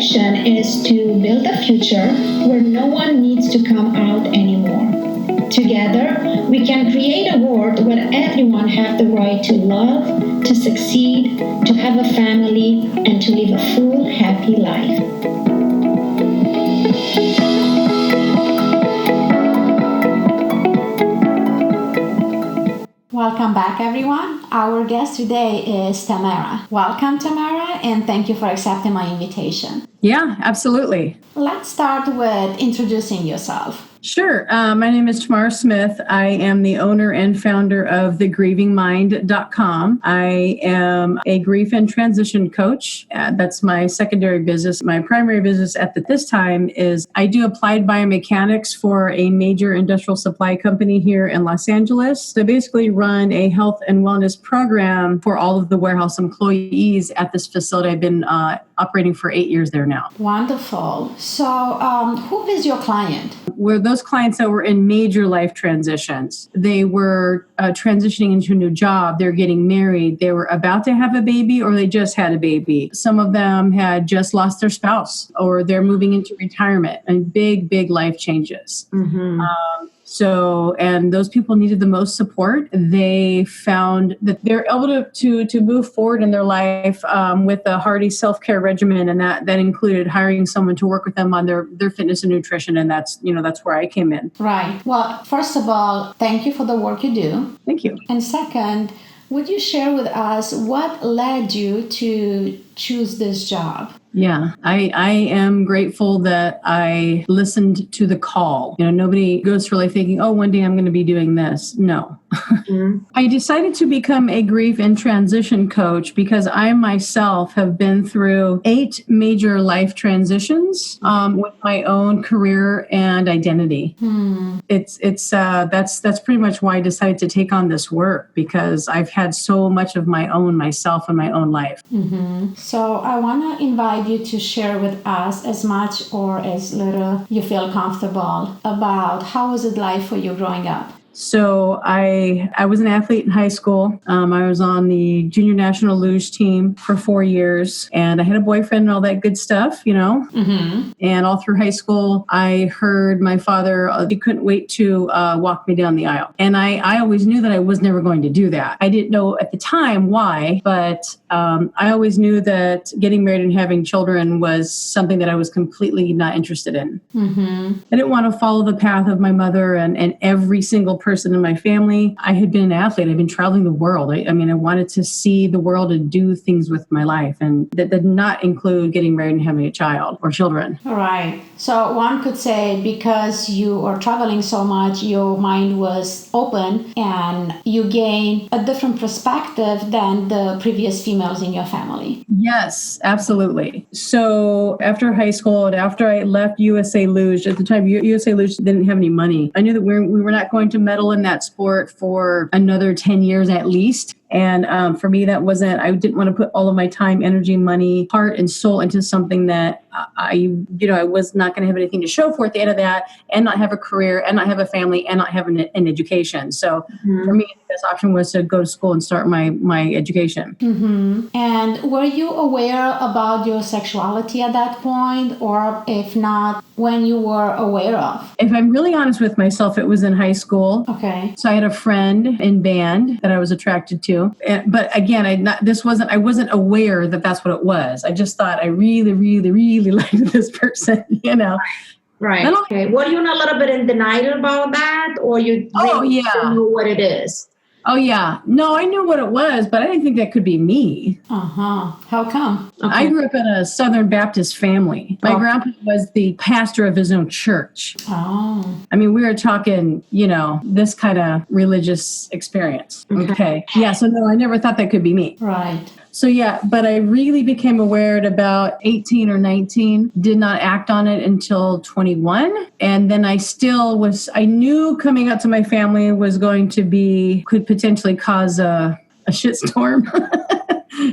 mission is to build a future where no one needs to come out anymore. Together, we can create a world where everyone has the right to love, to succeed, to have a family, and to live a full, happy life. Welcome back, everyone. Our guest today is Tamara. Welcome, Tamara, and thank you for accepting my invitation. Yeah, absolutely. Let's start with introducing yourself. Sure. My name is Tamara Smith. I am the owner and founder of thegrievingmind.com. I am a grief and transition coach. That's my secondary business. My primary business at this time is I do applied biomechanics for a major industrial supply company here in Los Angeles. So I basically run a health and wellness program for all of the warehouse employees at this facility. I've been operating for 8 years there now. Wonderful. So who is your client? Were those clients that were in major life transitions. They were transitioning into a new job. They're getting married. They were about to have a baby or they just had a baby. Some of them had just lost their spouse or they're moving into retirement and big life changes. Mm-hmm. And those people needed the most support. They found that they're able to move forward in their life with a hearty self-care regimen, and that included hiring someone to work with them on their fitness and nutrition, and that's where I came in. Right. Well, first of all, thank you for the work you do. Thank you. And second, would you share with us what led you to choose this job? Yeah, I am grateful that I listened to the call. Nobody goes through life thinking, oh, one day I'm going to be doing this. No. Mm-hmm. I decided to become a grief and transition coach because I myself have been through 8 major life transitions with my own career and identity. That's pretty much why I decided to take on this work, because I've had so much of myself and my own life. Mm-hmm. So I want to invite you to share with us as much or as little you feel comfortable about how was it like for you growing up? So I was an athlete in high school. I was on the junior national luge team for 4 years, and I had a boyfriend and all that good stuff, Mm-hmm. And all through high school, I heard my father, he couldn't wait to walk me down the aisle. And I always knew that I was never going to do that. I didn't know at the time why, but I always knew that getting married and having children was something that I was completely not interested in. Mm-hmm. I didn't want to follow the path of my mother and every single person in my family. I had been an athlete. I've been traveling the world. I wanted to see the world and do things with my life. And that did not include getting married and having a child or children. Right. So one could say because you are traveling so much, your mind was open and you gained a different perspective than the previous females in your family. Yes, absolutely. So after high school and after I left USA Luge, at the time USA Luge didn't have any money. I knew that we were not going to medal in that sport for another 10 years at least. And for me, I didn't want to put all of my time, energy, money, heart, and soul into something that I was not going to have anything to show for at the end of that, and not have a career, and not have a family, and not have an education. So for me, the best option was to go to school and start my education. Mm-hmm. And were you aware about your sexuality at that point, or if not, when you were aware of? If I'm really honest with myself, it was in high school. Okay. So I had a friend in band that I was attracted to. But again, I wasn't aware that that's what it was. I just thought I really, really, really liked this person, Right. Okay. Were you in a little bit in denial about that, or you really didn't know what it is? Oh, yeah. No, I knew what it was, but I didn't think that could be me. Uh-huh. How come? Okay. I grew up in a Southern Baptist family. My grandpa was the pastor of his own church. Oh. We were talking, this kind of religious experience. Okay. Yeah, so no, I never thought that could be me. Right. So yeah, but I really became aware at about 18 or 19, did not act on it until 21. And then I knew coming out to my family could potentially cause a shitstorm.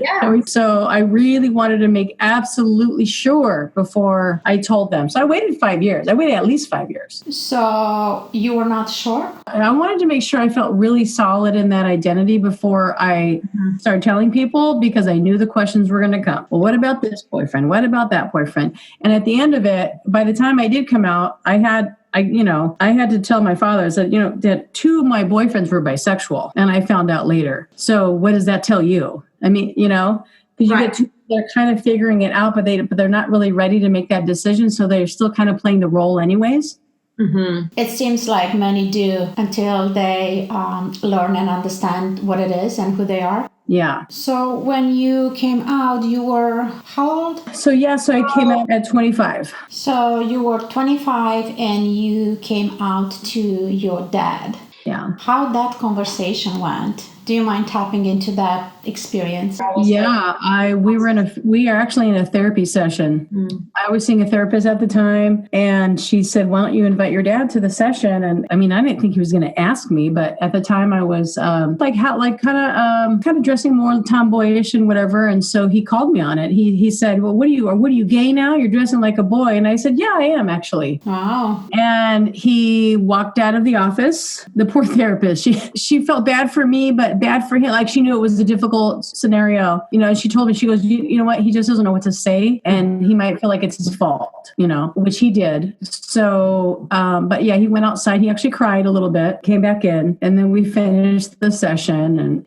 Yeah. So I really wanted to make absolutely sure before I told them. So I waited 5 years. I waited at least 5 years. So you were not sure? I wanted to make sure I felt really solid in that identity before I started telling people, because I knew the questions were going to come. Well, what about this boyfriend? What about that boyfriend? And at the end of it, by the time I did come out, I had to tell my father, I said, that 2 of my boyfriends were bisexual, and I found out later. So what does that tell you? I mean, because you get 2 people that are kind of figuring it out, but they're not really ready to make that decision. So they're still kind of playing the role anyways. Mm-hmm. It seems like many do until they learn and understand what it is and who they are. Yeah. So when you came out, you were how old? So I came out at 25. So you were 25 and you came out to your dad. Yeah. How that conversation went? Do you mind tapping into that experience? Yeah, we are actually in a therapy session. I was seeing a therapist at the time, and she said, "Why don't you invite your dad to the session?" And I mean, I didn't think he was going to ask me, but at the time I was kind of dressing more tomboyish and whatever. And so he called me on it. He said, "Well, what are you gay now? You're dressing like a boy." And I said, "Yeah, I am actually." Wow. And he walked out of the office. The poor therapist, she felt bad for me, but bad for him. Like, she knew it was a difficult scenario, and she told me, she goes, you know what? He just doesn't know what to say, and he might feel like it's his fault, which he did. So, but yeah, he went outside. He actually cried a little bit, came back in, and then we finished the session, and,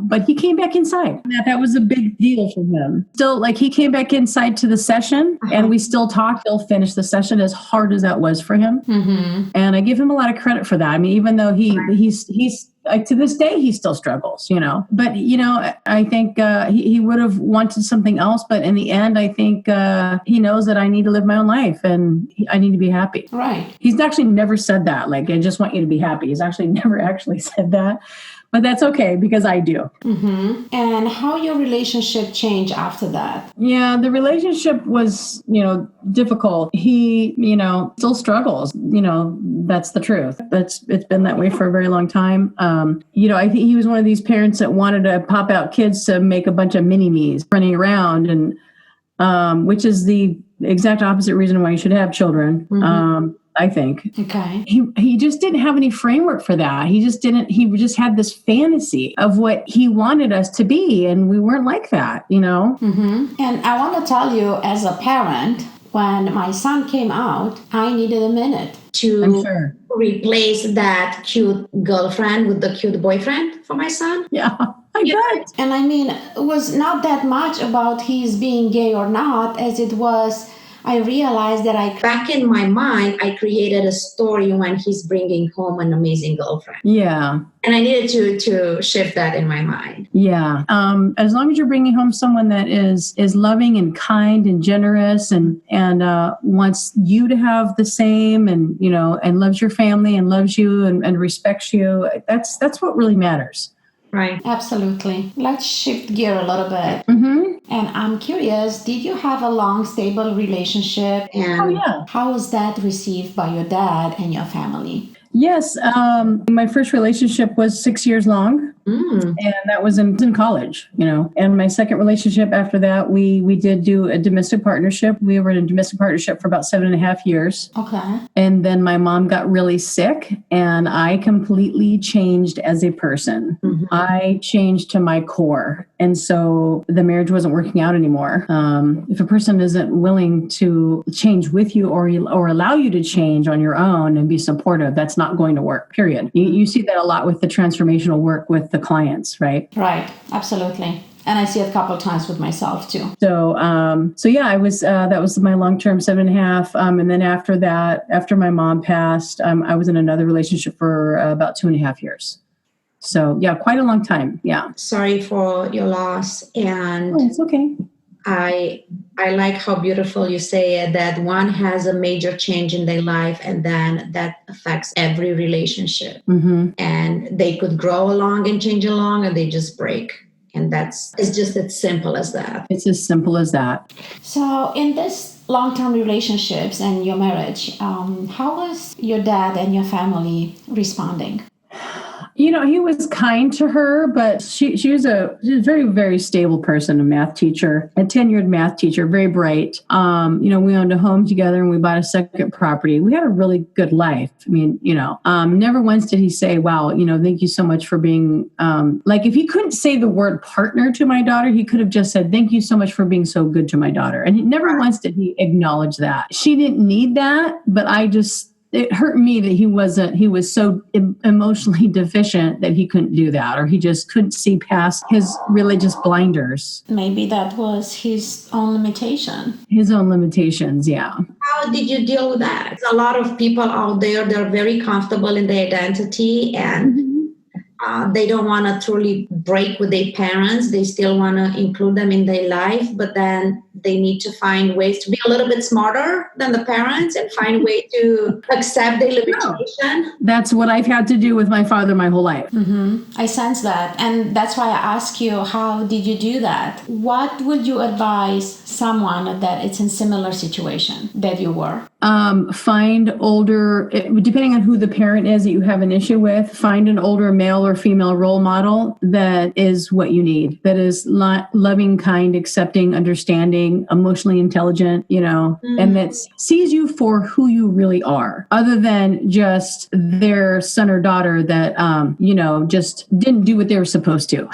but he came back inside. That was a big deal for him. Still, like, he came back inside to the session, and we still talked. He'll finish the session, as hard as that was for him. Mm-hmm. And I give him a lot of credit for that. I mean, even though he's like, to this day, he still struggles, but, I think he would have wanted something else. But in the end, I think he knows that I need to live my own life, and I need to be happy. Right. He's actually never said that. Like, I just want you to be happy. He's actually never actually said that. But that's okay, because I do. Mm-hmm. And how your relationship changed after that? Yeah, the relationship was, difficult. He, still struggles. That's the truth. It's been that way for a very long time. I think he was one of these parents that wanted to pop out kids to make a bunch of mini-me's running around, and which is the exact opposite reason why you should have children. Mm-hmm. I think. Okay. He just didn't have any framework for that. He just had this fantasy of what he wanted us to be, and we weren't like that, Mm-hmm. And I want to tell you, as a parent, when my son came out, I needed a minute to replace that cute girlfriend with the cute boyfriend for my son. Yeah. I bet. And I mean, it was not that much about his being gay or not, as it was, I realized that back in my mind, I created a story when he's bringing home an amazing girlfriend. Yeah. And I needed to shift that in my mind. Yeah. As long as you're bringing home someone that is loving and kind and generous and wants you to have the same, and, and loves your family and loves you and respects you, that's what really matters. Right. Absolutely. Let's shift gear a little bit. Mm-hmm. And I'm curious, did you have a long, stable relationship? And how was that received by your dad and your family? Yes. My first relationship was 6 years long. And that was in college, and my second relationship after that, we did do a domestic partnership. We were in a domestic partnership for about 7.5 years. Okay. And then my mom got really sick, and I completely changed as a person. Mm-hmm. I changed to my core. And so the marriage wasn't working out anymore. If a person isn't willing to change with you or allow you to change on your own and be supportive, that's not going to work, period. You see that a lot with the transformational work with the clients, right? Right. Absolutely. And I see it a couple of times with myself too. So yeah, I was, that was my long-term 7.5. And then after that, after my mom passed, I was in another relationship for about 2.5 years. So yeah, quite a long time. Yeah. Sorry for your loss. And it's okay. I like how beautiful you say it, that one has a major change in their life, and then that affects every relationship. Mm-hmm. And they could grow along and change along, and they just break. And it's just as simple as that. It's as simple as that. So in this long-term relationships and your marriage, how was your dad and your family responding? He was kind to her, but she was a very, very stable person, a math teacher, a tenured math teacher, very bright. We owned a home together and we bought a second property. We had a really good life. I mean, never once did he say, wow, thank you so much for being, if he couldn't say the word partner to my daughter, he could have just said, thank you so much for being so good to my daughter. And never once did he acknowledge that. She didn't need that, but it hurt me that he was so emotionally deficient that he couldn't do that, or he just couldn't see past his religious blinders. Maybe that was his own limitation. His own limitations, yeah. How did you deal with that? A lot of people out there, they're very comfortable in their identity and they don't want to truly break with their parents. They still want to include them in their life, but then they need to find ways to be a little bit smarter than the parents and find a way to accept their limitation. That's what I've had to do with my father my whole life. I sense that. And that's why I ask you, how did you do that? What would you advise someone that it's in similar situation that you were? Find older, depending on who the parent is that you have an issue with, find an older male or female role model that is what you need, that is loving, kind, accepting, understanding, emotionally intelligent, and that sees you for who you really are, other than just their son or daughter that, just didn't do what they were supposed to.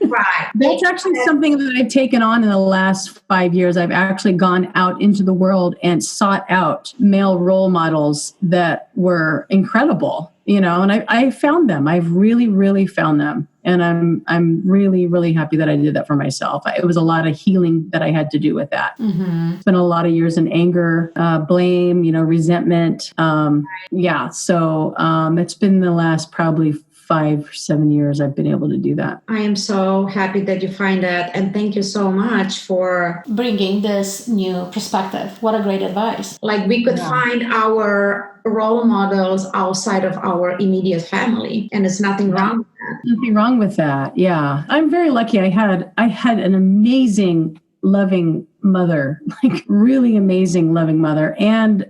Right. That's actually something that I've taken on in the last 5 years. I've actually gone out into the world and sought out male role models that were incredible, and I found them. I've really, really found them. And I'm really, really happy that I did that for myself. It was a lot of healing that I had to do with that. Spent a lot of years in anger, blame, resentment. So it's been the last probably 5 or 7 years I've been able to do that. I am so happy that you find that. And thank you so much for bringing this new perspective. What a great advice. Like we could find our role models outside of our immediate family. And there's nothing wrong with that. Nothing wrong with that. Yeah. I'm very lucky. I had an amazing, loving mother, like really amazing, loving mother. And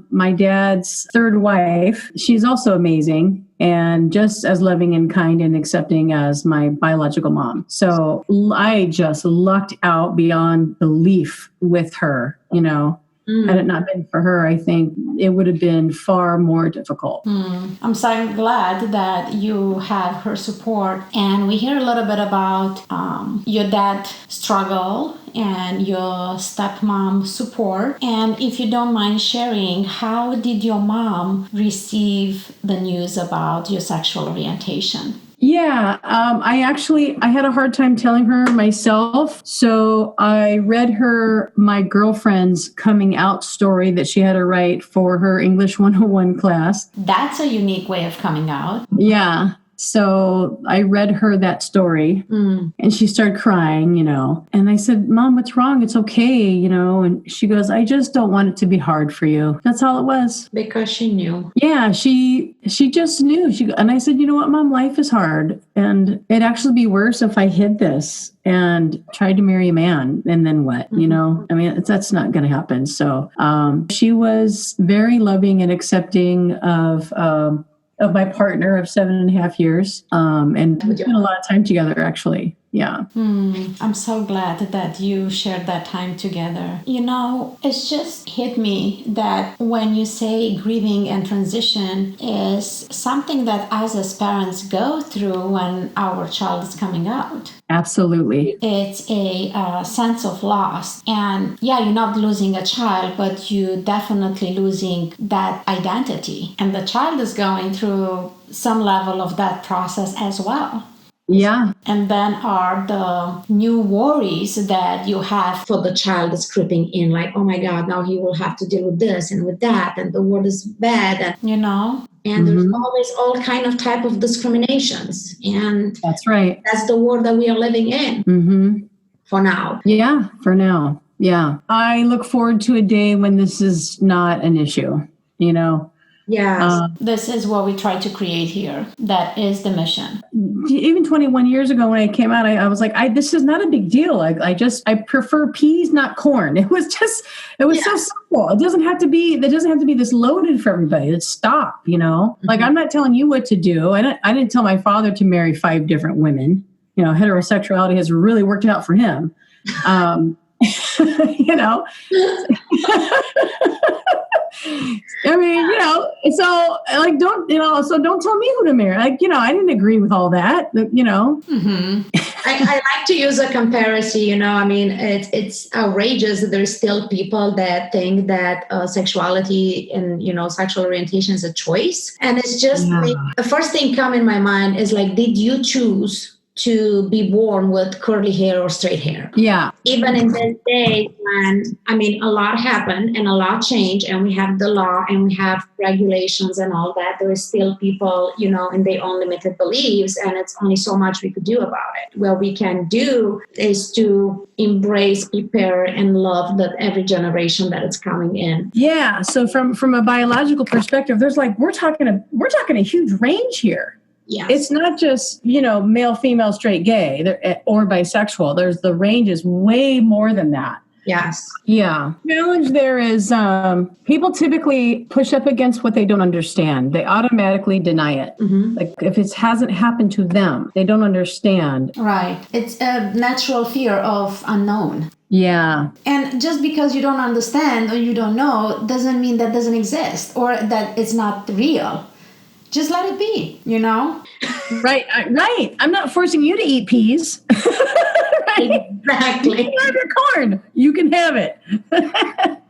my dad's third wife, she's also amazing and just as loving and kind and accepting as my biological mom. So I just lucked out beyond belief with her, Had it not been for her, I think it would have been far more difficult. I'm so glad that you have her support. And we hear a little bit about your dad struggle and your stepmom support. And if you don't mind sharing, how did your mom receive the news about your sexual orientation? Yeah, I had a hard time telling her myself. So I read her my girlfriend's coming out story that she had to write for her English 101 class. That's a unique way of coming out. Yeah. So I read her that story and she started crying, and I said, Mom, what's wrong? It's okay, and she goes, I just don't want it to be hard for you. That's all it was. Because she knew. Yeah, she just knew. And I said, you know what, Mom, life is hard. And it'd actually be worse if I hid this and tried to marry a man. And then what, I mean, that's not going to happen. So she was very loving and accepting of my partner of 7.5 years. And we spent a lot of time together, actually. Yeah. I'm so glad that you shared that time together. It's just hit me that when you say grieving and transition is something that us as parents go through when our child is coming out. Absolutely. It's a sense of loss. And yeah, you're not losing a child, but you're definitely losing that identity. And the child is going through some level of that process as well. Yeah. And then are the new worries that you have. For the child is creeping in like, oh my God, now he will have to deal with this and with that. And the world is bad. And there's always all kind of type of discriminations. And that's right. That's the world that we are living in for now. Yeah, for now. Yeah. I look forward to a day when this is not an issue, Yes. This is what we try to create here. That is the mission. Even 21 years ago when I came out, I was like, this is not a big deal. I prefer peas, not corn. It was so simple. It doesn't have to be this loaded for everybody. Let's stop, Like, I'm not telling you what to do. I didn't tell my father to marry 5 different women. Heterosexuality has really worked out for him. I mean, so like, don't tell me who to marry. Like, I didn't agree with all that, Mm-hmm. I like to use a comparison, I mean, it's outrageous that there's still people that think that sexuality and, sexual orientation is a choice. And it's just the first thing come in my mind is like, did you choose to be born with curly hair or straight hair? Yeah. Even in this day when, I mean, a lot happened and a lot changed, and we have the law and we have regulations and all that, there is still people, in their own limited beliefs, and it's only so much we could do about it. What we can do is to embrace, prepare, and love that every generation that is coming in. Yeah. So from a biological perspective, there's like, we're talking a huge range here. Yes. It's not just, male, female, straight, gay, or bisexual. The range is way more than that. Yes. Yeah. The challenge there is people typically push up against what they don't understand. They automatically deny it. Mm-hmm. Like, if it hasn't happened to them, they don't understand. Right. It's a natural fear of unknown. Yeah. And just because you don't understand or you don't know doesn't mean that doesn't exist or that it's not real. Just let it be, Right. I'm not forcing you to eat peas. Right? Exactly. You can have your corn. You can have it.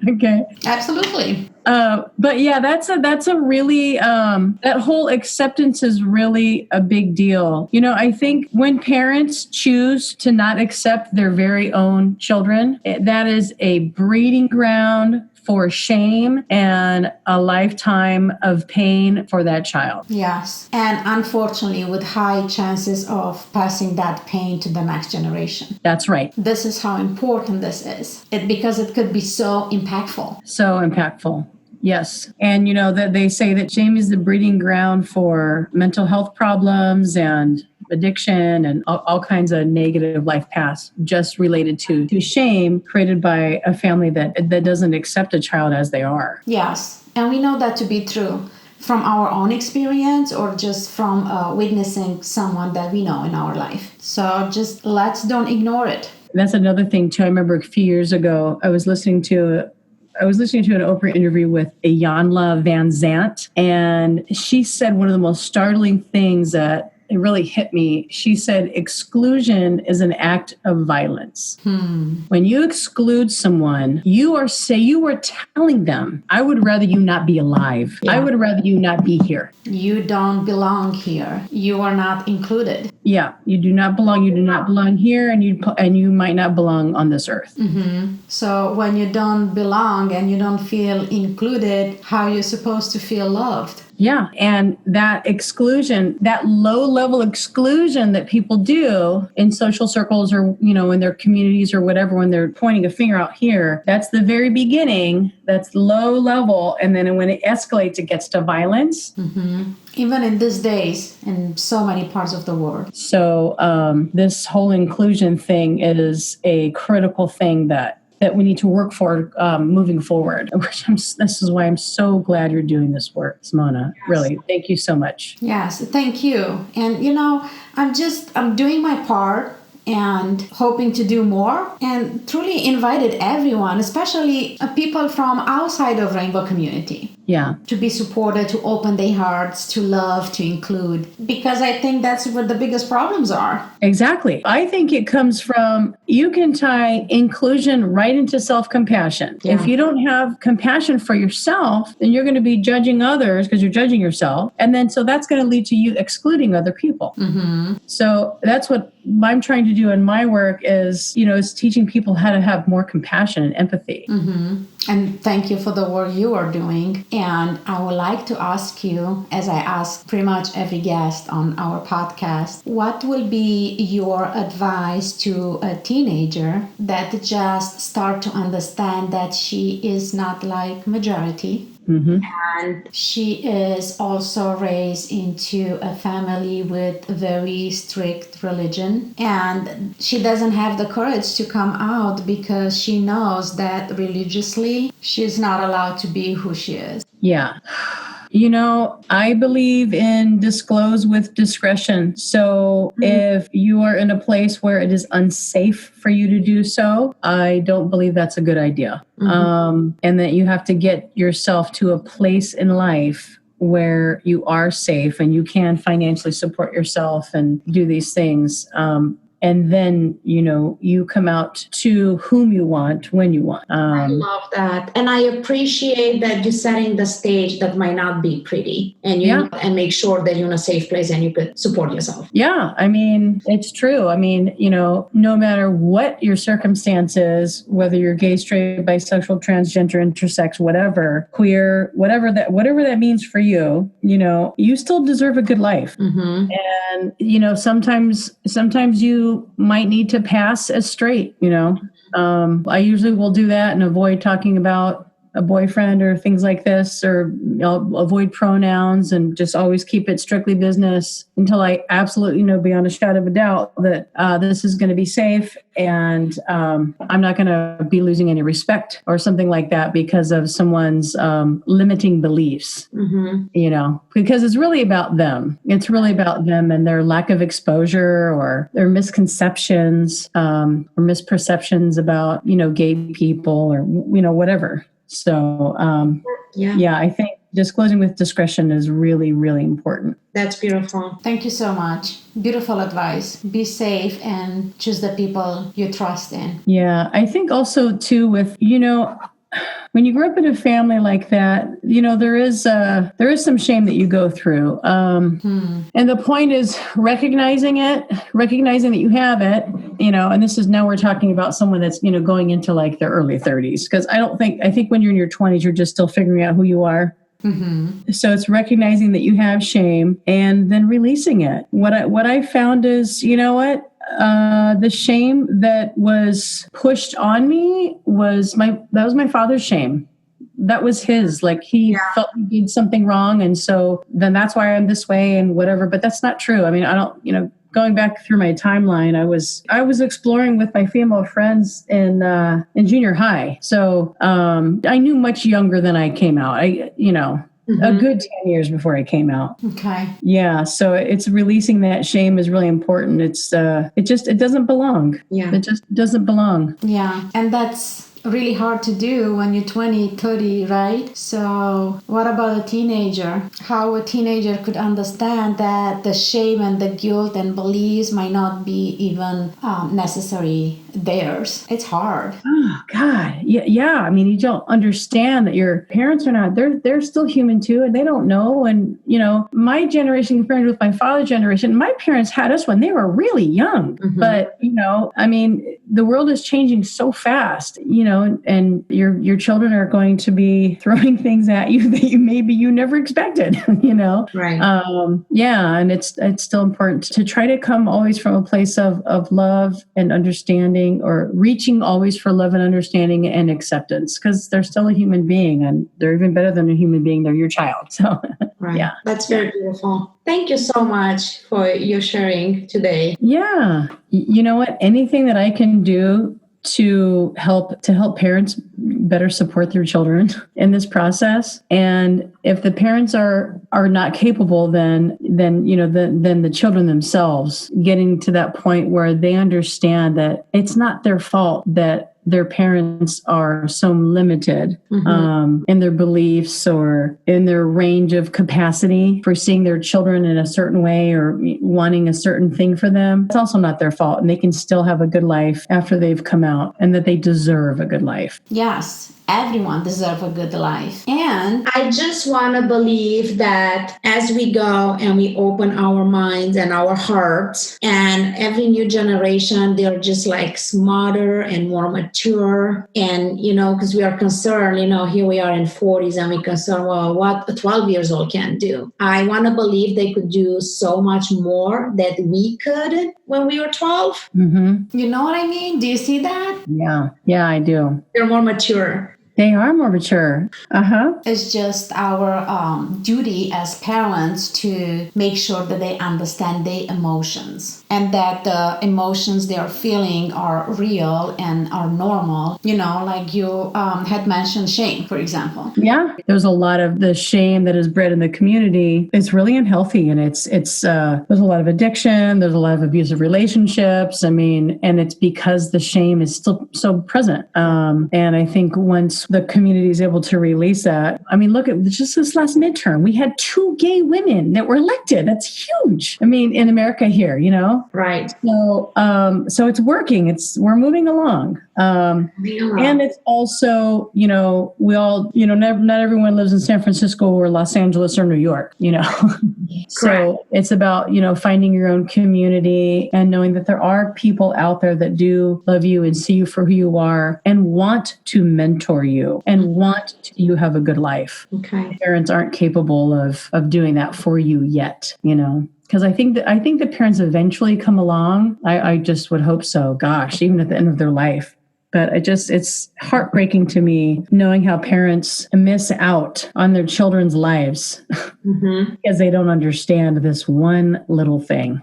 Okay. Absolutely. But yeah, that's a really, that whole acceptance is really a big deal. I think when parents choose to not accept their very own children, that is a breeding ground for shame and a lifetime of pain for that child. Yes. And unfortunately, with high chances of passing that pain to the next generation. That's right. This is how important this is. Because it could be so impactful. So impactful. Yes. And that they say that shame is the breeding ground for mental health problems and addiction and all kinds of negative life paths just related to shame created by a family that doesn't accept a child as they are. Yes. And we know that to be true from our own experience or just from witnessing someone that we know in our life. So just don't ignore it. That's another thing too. I remember a few years ago, I was listening to an Oprah interview with Iyanla Vanzant, and she said one of the most startling things that it really hit me. She said, exclusion is an act of violence. When you exclude someone, you are telling them, I would rather you not be alive. Yeah. I would rather you not be here. You don't belong here. You are not included. Yeah, you do not belong. You do not belong here, and you might not belong on this earth. Mm-hmm. So when you don't belong and you don't feel included, how are you supposed to feel loved? Yeah. And that exclusion, that low level exclusion that people do in social circles or, in their communities or whatever, when they're pointing a finger out here, that's the very beginning. That's low level. And then when it escalates, it gets to violence. Mm-hmm. Even in these days in so many parts of the world. So this whole inclusion thing is a critical thing that we need to work for moving forward. This is why I'm so glad you're doing this work, Simona. Yes. Really, thank you so much. Yes, thank you. And I'm doing my part and hoping to do more, and truly invited everyone, especially people from outside of Rainbow community. Yeah. To be supported, to open their hearts, to love, to include. Because I think that's what the biggest problems are. Exactly. I think it comes from, you can tie inclusion right into self-compassion. Yeah. If you don't have compassion for yourself, then you're going to be judging others because you're judging yourself. And then so that's going to lead to you excluding other people. Mm-hmm. So that's what I'm trying to do in my work is teaching people how to have more compassion and empathy. Mm-hmm. And thank you for the work you are doing. And I would like to ask you, as I ask pretty much every guest on our podcast, what will be your advice to a teenager that just start to understand that she is not like majority, And she is also raised into a family with very strict religion, and she doesn't have the courage to come out because she knows that religiously she's not allowed to be who she is. Yeah. I believe in disclose with discretion. So if you are in a place where it is unsafe for you to do so, I don't believe that's a good idea. And that you have to get yourself to a place in life where you are safe and you can financially support yourself and do these things. And then, you come out to whom you want, when you want. I love that. And I appreciate that you're setting the stage that might not be pretty and and make sure that you're in a safe place and you could support yourself. Yeah. I mean, it's true. I mean, no matter what your circumstances, whether you're gay, straight, bisexual, transgender, intersex, whatever, queer, whatever that means for you, you still deserve a good life. And, sometimes you might need to pass as straight, I usually will do that and avoid talking about a boyfriend or things like this, or I'll avoid pronouns and just always keep it strictly business until I absolutely know beyond a shadow of a doubt that this is going to be safe and I'm not going to be losing any respect or something like that because of someone's limiting beliefs, because it's really about them. It's really about them and their lack of exposure or their misconceptions or misperceptions about, gay people or, whatever. So, I think disclosing with discretion is really, really important. That's beautiful. Thank you so much. Beautiful advice. Be safe and choose the people you trust in. Yeah, I think also too with, when you grow up in a family like that, there is some shame that you go through. And the point is recognizing that you have it, and this is now we're talking about someone that's, going into like their early 30s. Because I think when you're in your 20s, you're just still figuring out who you are. So it's recognizing that you have shame and then releasing it. What I found is, the shame that was pushed on me was my father's shame. That was his, like he felt he did something wrong. And so then that's why I'm this way and whatever, but that's not true. I mean, I don't, going back through my timeline, I was exploring with my female friends in junior high. So I knew much younger than I came out. A good 10 years before I came out. Okay. Yeah. So it's releasing that shame is really important. It doesn't belong. Yeah. It just doesn't belong. Yeah. And that's really hard to do when you're 20, 30, right? So what about a teenager? How a teenager could understand that the shame and the guilt and beliefs might not be even necessary theirs? It's hard. Oh God. Yeah. I mean, you don't understand that your parents are not, they're still human too, and they don't know. And, my generation compared with my father's generation, my parents had us when they were really young. But, I mean, the world is changing so fast, and your children are going to be throwing things at you that you never expected, Right. And it's still important to try to come always from a place of love and understanding, or reaching always for love and understanding and acceptance, because they're still a human being, and they're even better than a human being. They're your child. So, right. Yeah. That's very beautiful. Thank you so much for your sharing today. Yeah. You know what? Anything that I can do to help parents better support their children in this process. And if the parents are not capable, then the children themselves getting to that point where they understand that it's not their fault that their parents are so limited in their beliefs or in their range of capacity for seeing their children in a certain way or wanting a certain thing for them. It's also not their fault, and they can still have a good life after they've come out, and that they deserve a good life. Yes. Everyone deserves a good life. And I just want to believe that as we go and we open our minds and our hearts, and every new generation, they're just like smarter and more mature. And, because we are concerned, here we are in 40s and we're concerned, well, what a 12 years old can do. I want to believe they could do so much more that we could when we were 12. You know what I mean? Do you see that? Yeah, I do. They're more mature. They are more mature. It's just our duty as parents to make sure that they understand their emotions and that the emotions they are feeling are real and are normal. Like you had mentioned shame, for example. Yeah, there's a lot of the shame that is bred in the community. It's really unhealthy, and it's there's a lot of addiction. There's a lot of abusive relationships. I mean, and it's because the shame is still so present. And I think once the community is able to release that, I mean, look at just this last midterm, we had 2 gay women that were elected. That's huge. I mean, in America here, Right. So it's working. We're moving along. And it's also, we all, not everyone lives in San Francisco or Los Angeles or New York, So it's about, finding your own community and knowing that there are people out there that do love you and see you for who you are and want to mentor you and want you have a good life. Okay. Parents aren't capable of doing that for you yet, Because I think that parents eventually come along. I just would hope so. Gosh, even at the end of their life. But it's heartbreaking to me knowing how parents miss out on their children's lives because they don't understand this one little thing.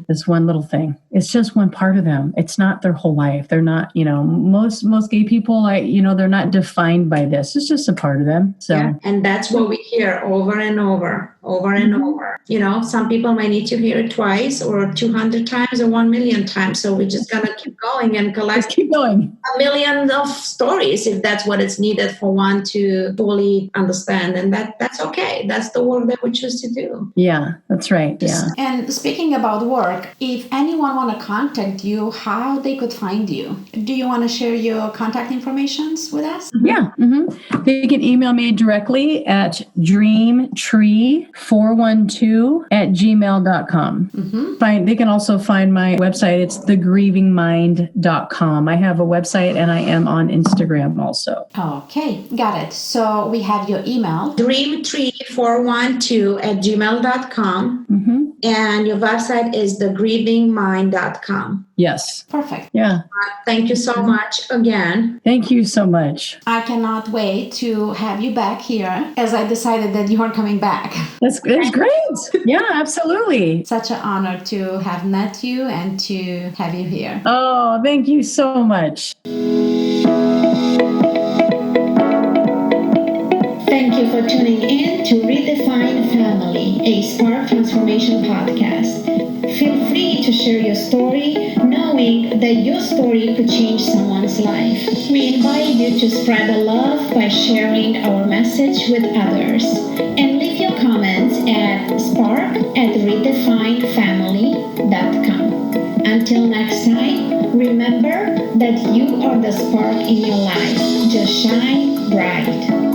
This one little thing. It's just one part of them. It's not their whole life. They're not, most gay people, they're not defined by this. It's just a part of them. So, yeah. And that's what we hear over and over and over. Some people might need to hear it twice or 200 times or 1 million times. So we're just going to keep going and collect. Let's keep going. A million of stories if that's what is needed for one to fully understand, and that's okay. That's the work that we choose to do. Yeah, that's right. Yeah. And speaking about work, if anyone want to contact you, how they could find you? Do you want to share your contact informations with us? Yeah. They can email me directly at dreamtree412@gmail.com. They can also find my website. It's thegrievingmind.com. I have a website and I am on Instagram also. Okay, got it. So we have your email. dreamtree412@gmail.com. And your website is thegrievingmind.com. Yes. Perfect. Yeah. Thank you so much again. Thank you so much. I cannot wait to have you back here as I decided that you are coming back. That's great. Yeah, absolutely. Such an honor to have met you and to have you here. Oh, thank you so much. Thank you for tuning in to Redefine Family, a Spark Transformation podcast. Feel free to share your story, knowing that your story could change someone's life. We invite you to spread the love by sharing our message with others. And leave your comments at spark@redefinedfamily.com. Until next time, remember that you are the spark in your life. Just shine bright.